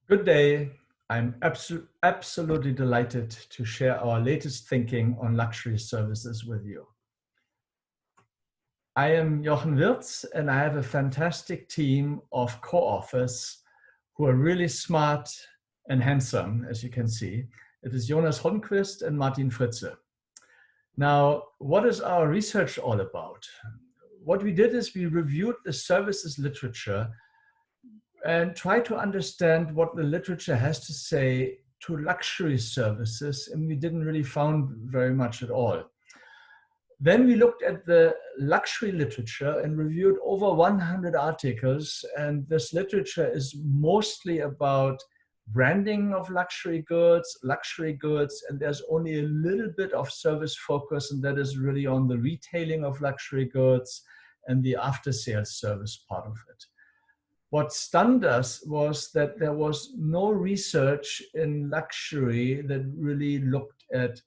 Good day. I'm absolutely delighted to share our latest thinking on luxury services with you. I am Jochen Wirtz, and I have a fantastic team of co-authors who are really smart and handsome, as you can see. It is Jonas Holmquist and Martin Fritze. Now, what is our research all about? What we did is we reviewed the services literature and try to understand what the literature has to say to luxury services, and we didn't really find very much at all. Then we looked at the luxury literature and reviewed over 100 articles, and this literature is mostly about branding of luxury goods, and there's only a little bit of service focus, and that is really on the retailing of luxury goods and the after-sales service part of it. What stunned us was that there was no research in luxury that really looked at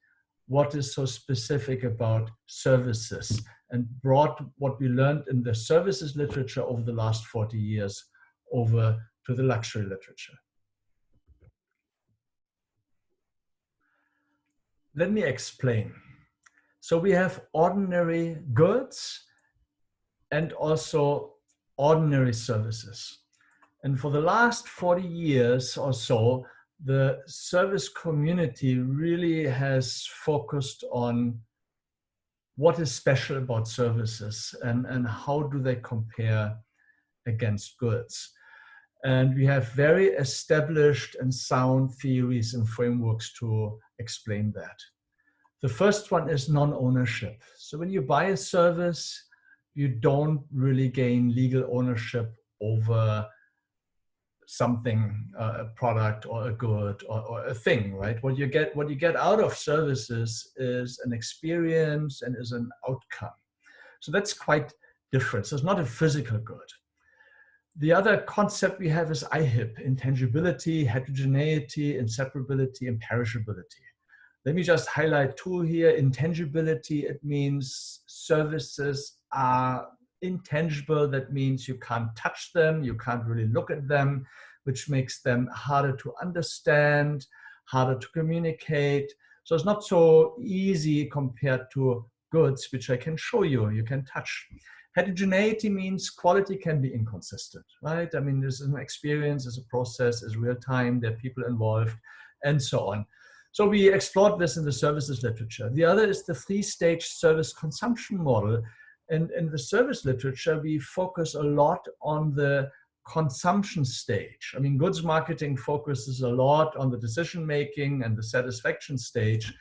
what is so specific about services and brought what we learned in the services literature over the last 40 years over to the luxury literature. Let me explain. So we have ordinary goods and also ordinary services. And for the last 40 years or so, the service community really has focused on what is special about services and how do they compare against goods. And we have very established and sound theories and frameworks to explain that. The first one is non-ownership. So when you buy a service, you don't really gain legal ownership over something, a product or a good or a thing, right? What you get out of services is an experience and is an outcome. So that's quite different. So it's not a physical good. The other concept we have is IHIP, intangibility, heterogeneity, inseparability, and perishability. Let me just highlight two here. Intangibility, it means services are intangible. That means you can't touch them, you can't really look at them, which makes them harder to understand, harder to communicate. So it's not so easy compared to goods, which I can show you, you can touch. Heterogeneity means quality can be inconsistent, right? I mean, this is an experience, it's a process, it's real time, there are people involved, and so on. So we explored this in the services literature. The other is the three-stage service consumption model. And in the service literature, we focus a lot on the consumption stage. I mean, goods marketing focuses a lot on the decision-making and the satisfaction stage,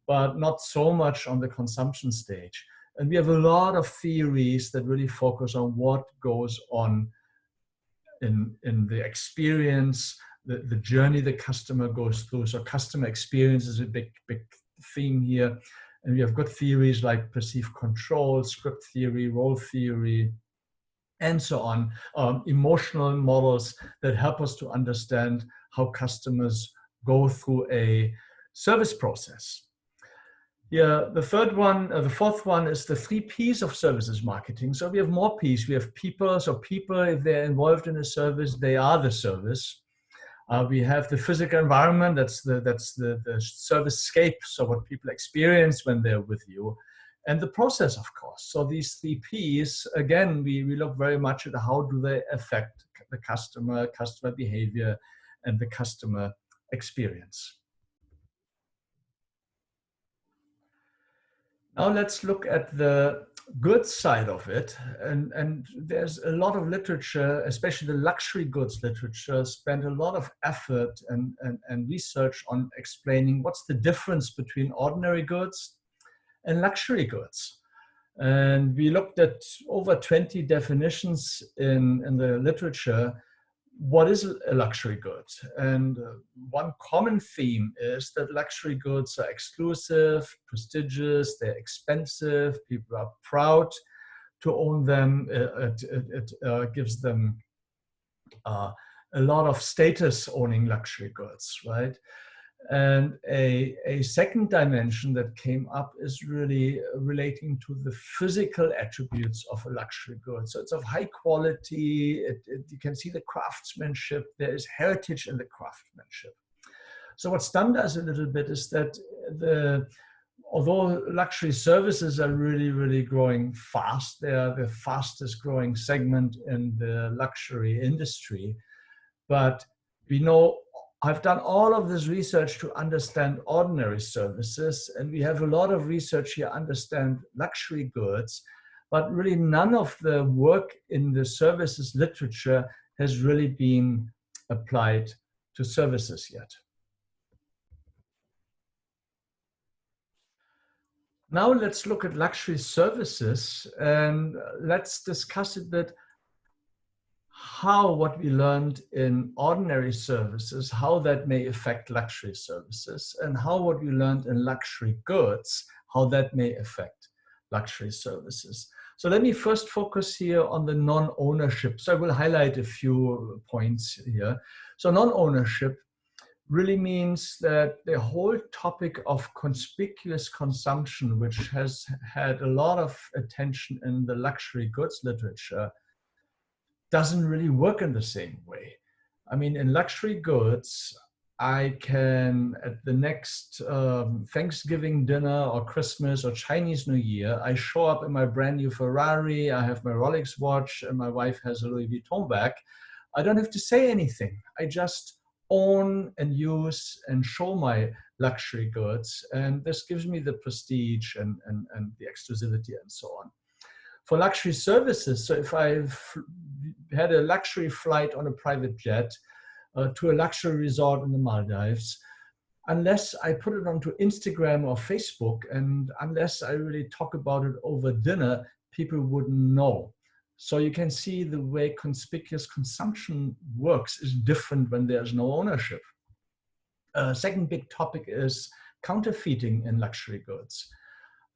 but not so much on the consumption stage. And we have a lot of theories that really focus on what goes on in the experience, the journey the customer goes through. So customer experience is a big theme here. And we have good theories like perceived control, script theory, role theory, and so on. Emotional models that help us to understand how customers go through a service process. Yeah, the fourth one is the 3 Ps of services marketing. So we have more Ps. We have people. So people, if they're involved in a service, they are the service. We have the physical environment, that's the service-scape, so what people experience when they're with you, and the process, of course. So these 3 Ps, again, we look very much at how do they affect the customer behavior, and the customer experience. Now let's look at the goods side of it, and there's a lot of literature, especially the luxury goods literature, spent a lot of effort and research on explaining what's the difference between ordinary goods and luxury goods. And we looked at over 20 definitions in the literature. What is a luxury good? And one common theme is that luxury goods are exclusive, prestigious, they're expensive, people are proud to own them. It gives them a lot of status owning luxury goods, right? And a second dimension that came up is really relating to the physical attributes of a luxury good. So it's of high quality, you can see the craftsmanship, there is heritage in the craftsmanship. So what stunned us a little bit is that although luxury services are really, really growing fast, they are the fastest growing segment in the luxury industry. But we know I've done all of this research to understand ordinary services, and we have a lot of research here to understand luxury goods, but really none of the work in the services literature has really been applied to services yet. Now let's look at luxury services and let's discuss a bit how what we learned in ordinary services, how that may affect luxury services, and how what we learned in luxury goods, how that may affect luxury services. So let me first focus here on the non-ownership. So I will highlight a few points here. So non-ownership really means that the whole topic of conspicuous consumption, which has had a lot of attention in the luxury goods literature, doesn't really work in the same way. I mean, in luxury goods, I can, at the next Thanksgiving dinner or Christmas or Chinese New Year, I show up in my brand new Ferrari, I have my Rolex watch, and my wife has a Louis Vuitton bag. I don't have to say anything. I just own and use and show my luxury goods. And this gives me the prestige and the exclusivity and so on. For luxury services, so if I've had a luxury flight on a private jet to a luxury resort in the Maldives, unless I put it onto Instagram or Facebook, and unless I really talk about it over dinner, people wouldn't know. So you can see the way conspicuous consumption works is different when there's no ownership. Second big topic is counterfeiting in luxury goods.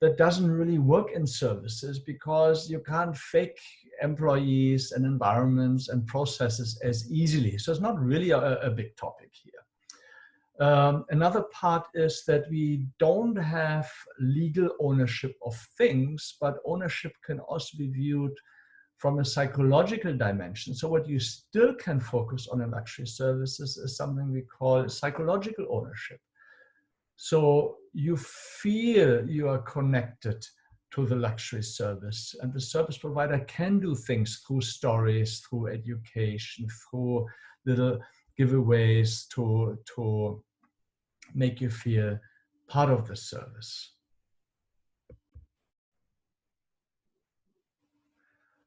That doesn't really work in services because you can't fake employees and environments and processes as easily. So it's not really a big topic here. Another part is that we don't have legal ownership of things, but ownership can also be viewed from a psychological dimension. So what you still can focus on in luxury services is something we call psychological ownership. So you feel you are connected to the luxury service, and the service provider can do things through stories, through education, through little giveaways to make you feel part of the service.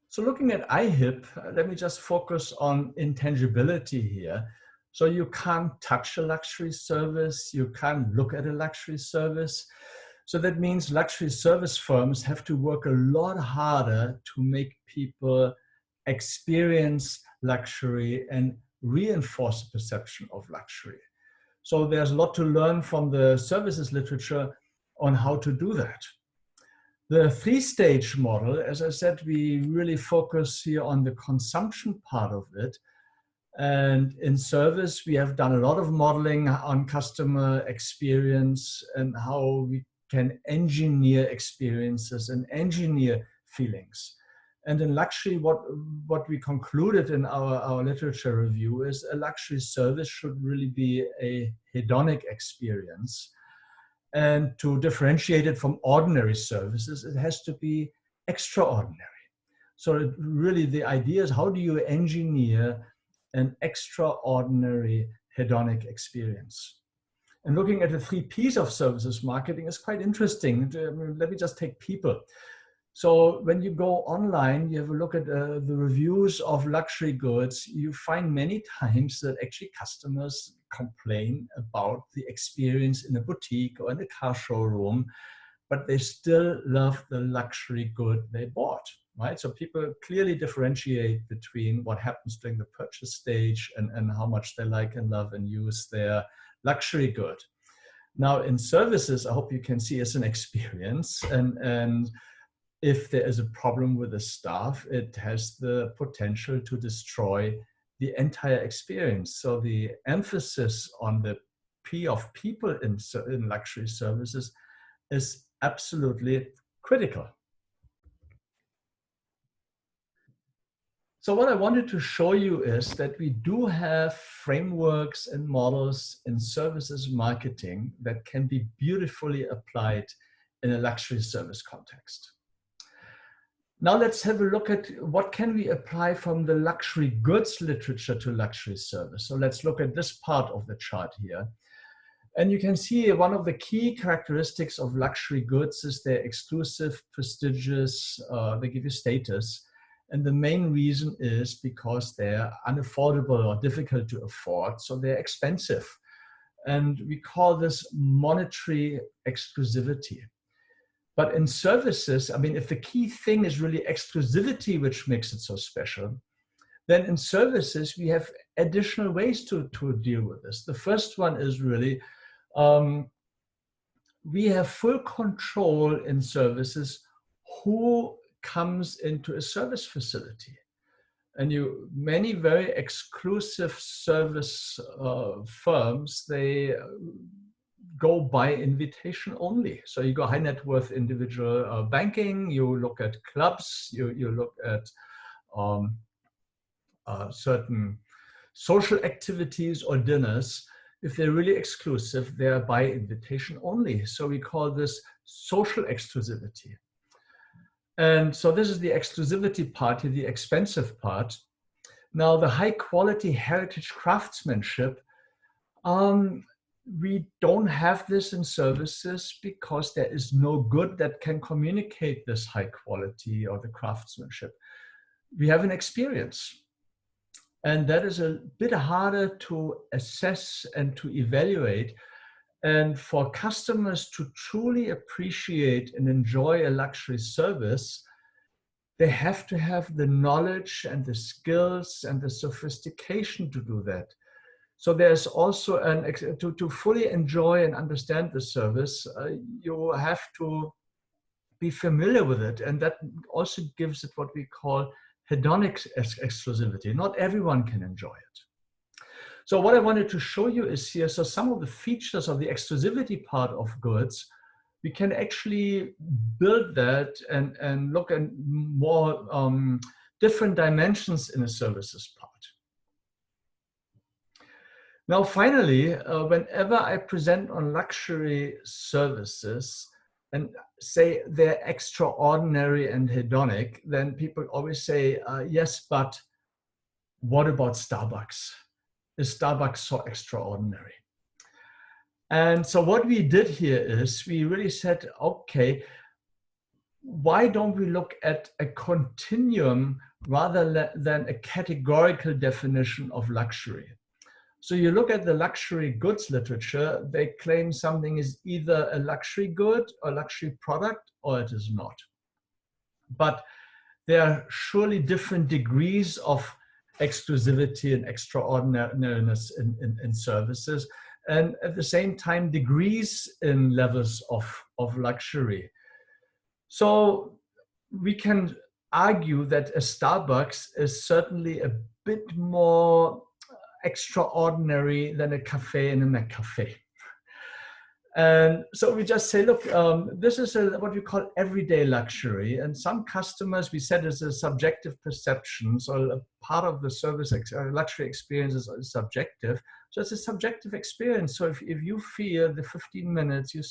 So looking at IHIP, let me just focus on intangibility here. So you can't touch a luxury service, you can't look at a luxury service. So that means luxury service firms have to work a lot harder to make people experience luxury and reinforce the perception of luxury. So there's a lot to learn from the services literature on how to do that. The three-stage model, as I said, we really focus here on the consumption part of it. And in service, we have done a lot of modeling on customer experience and how we can engineer experiences and engineer feelings. And in luxury, what we concluded in our literature review is a luxury service should really be a hedonic experience. And to differentiate it from ordinary services, it has to be extraordinary. So really the idea is, how do you engineer an extraordinary hedonic experience? And looking at the 3 P's of services marketing is quite interesting. Let me just take people. So when you go online, you have a look at the reviews of luxury goods, you find many times that actually customers complain about the experience in a boutique or in a car showroom, but they still love the luxury good they bought, right? So people clearly differentiate between what happens during the purchase stage and how much they like and love and use their luxury good. Now in services, I hope you can see it's an experience, and if there is a problem with the staff, it has the potential to destroy the entire experience. So the emphasis on the GDP of people in luxury services is absolutely critical. So what I wanted to show you is that we do have frameworks and models in services marketing that can be beautifully applied in a luxury service context. Now let's have a look at what can we apply from the luxury goods literature to luxury service. So let's look at this part of the chart here. And you can see one of the key characteristics of luxury goods is they're exclusive, prestigious, they give you status. And the main reason is because they're unaffordable or difficult to afford, so they're expensive. And we call this monetary exclusivity. But in services, I mean, if the key thing is really exclusivity, which makes it so special, then in services, we have additional ways to deal with this. The first one is really, we have full control in services who comes into a service facility. And many very exclusive service firms, they go by invitation only. So you go high net worth individual banking, you look at clubs, you look at certain social activities or dinners. If they're really exclusive, they're by invitation only. So we call this social exclusivity. And so this is the exclusivity part, the expensive part. Now the high quality heritage craftsmanship, we don't have this in services because there is no good that can communicate this high quality or the craftsmanship. We have an experience. And that is a bit harder to assess and to evaluate. And for customers to truly appreciate and enjoy a luxury service, they have to have the knowledge and the skills and the sophistication to do that. So there's also to fully enjoy and understand the service, you have to be familiar with it. And that also gives it what we call hedonic exclusivity. Not everyone can enjoy it. So what I wanted to show you is here, so some of the features of the exclusivity part of goods, we can actually build that and look at more different dimensions in a services part. Now, finally, whenever I present on luxury services and say they're extraordinary and hedonic, then people always say, yes, but what about Starbucks? Is Starbucks so extraordinary? And so what we did here is we really said, okay, why don't we look at a continuum rather than a categorical definition of luxury? So you look at the luxury goods literature, they claim something is either a luxury good or luxury product, or it is not. But there are surely different degrees of exclusivity and extraordinariness in services, and at the same time degrees in levels of luxury. So we can argue that a Starbucks is certainly a bit more extraordinary than a cafe in a McCafe. And so we just say, look, this is what we call everyday luxury. And some customers, we said, is a subjective perception. So a part of the service luxury experience is subjective. So it's a subjective experience. So if you feel the 15 minutes you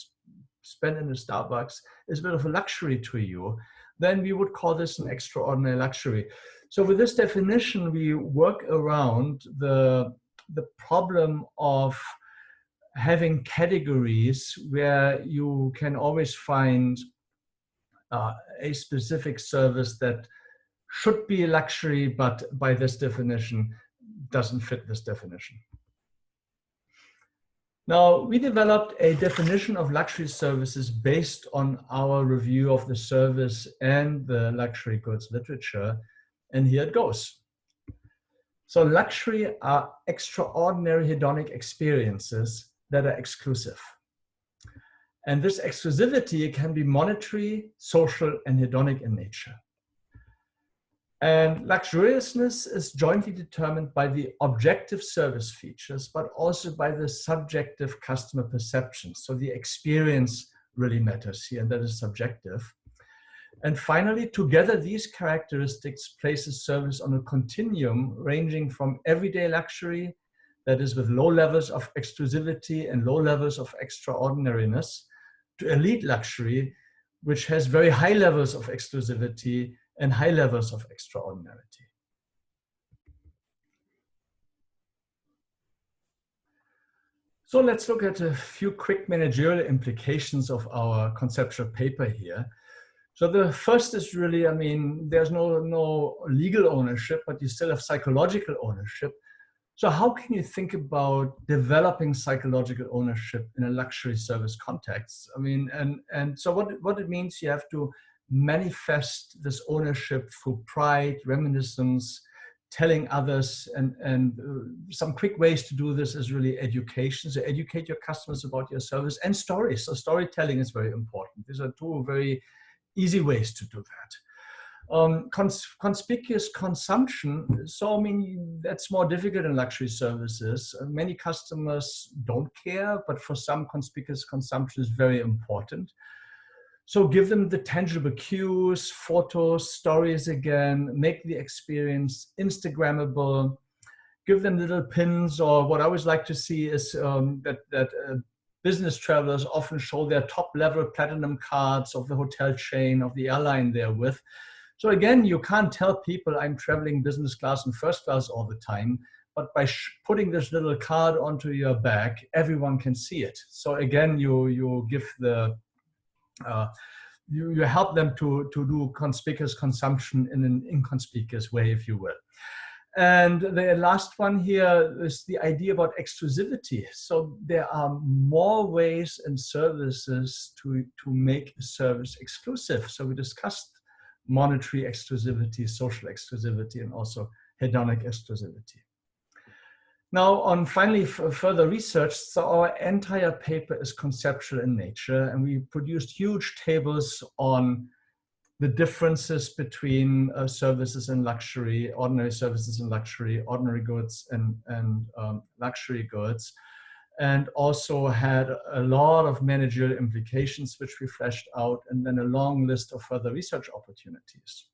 spend in a Starbucks is a bit of a luxury to you, then we would call this an extraordinary luxury. So with this definition, we work around the problem of having categories where you can always find a specific service that should be luxury, but by this definition doesn't fit this definition. Now, we developed a definition of luxury services based on our review of the service and the luxury goods literature, and here it goes. So luxury are extraordinary hedonic experiences that are exclusive. And this exclusivity can be monetary, social, and hedonic in nature. And luxuriousness is jointly determined by the objective service features, but also by the subjective customer perception. So the experience really matters here, and that is subjective. And finally, together, these characteristics place a service on a continuum ranging from everyday luxury, that is with low levels of exclusivity and low levels of extraordinariness, to elite luxury, which has very high levels of exclusivity and high levels of extraordinarity. So let's look at a few quick managerial implications of our conceptual paper here. So the first is really, I mean, there's no legal ownership, but you still have psychological ownership. So how can you think about developing psychological ownership in a luxury service context? I mean, and so what it means, you have to manifest this ownership through pride, reminiscence, telling others, and some quick ways to do this is really education. So educate your customers about your service and stories. So storytelling is very important. These are two very easy ways to do that. Conspicuous consumption. So, I mean, that's more difficult in luxury services. Many customers don't care, but for some, conspicuous consumption is very important. So give them the tangible cues, photos, stories again, make the experience Instagrammable, give them little pins, or what I always like to see is that business travelers often show their top level platinum cards of the hotel chain, of the airline they're with. So again, you can't tell people I'm traveling business class and first class all the time, but by putting this little card onto your bag, everyone can see it. So again, you give the, you help them to do conspicuous consumption in an inconspicuous way, if you will. And the last one here is the idea about exclusivity. So there are more ways and services to make a service exclusive. So we discussed monetary exclusivity, social exclusivity, and also hedonic exclusivity. Now, on finally further research, so our entire paper is conceptual in nature, and we produced huge tables on the differences between services in luxury, ordinary services in luxury, ordinary goods and luxury goods, and also had a lot of managerial implications which we fleshed out, and then a long list of further research opportunities.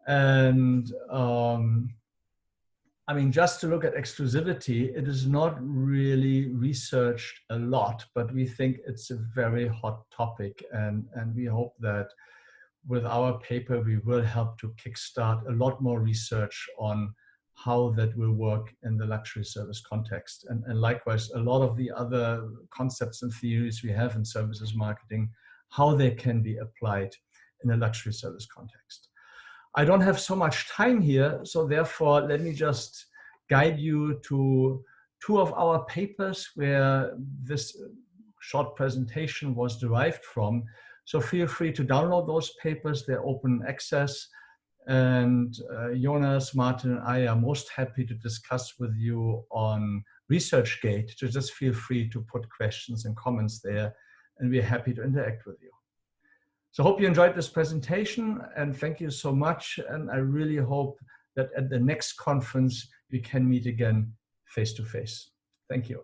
And I mean, just to look at exclusivity, it is not really researched a lot, but we think it's a very hot topic, and we hope that with our paper, we will help to kickstart a lot more research on how that will work in the luxury service context. And likewise, a lot of the other concepts and theories we have in services marketing, how they can be applied in a luxury service context. I don't have so much time here, so therefore, let me just guide you to two of our papers where this short presentation was derived from. So feel free to download those papers. They're open access. And Jonas, Martin, and I are most happy to discuss with you on ResearchGate. So just feel free to put questions and comments there, and we're happy to interact with you. So hope you enjoyed this presentation, and thank you so much. And I really hope that at the next conference, we can meet again face to face. Thank you.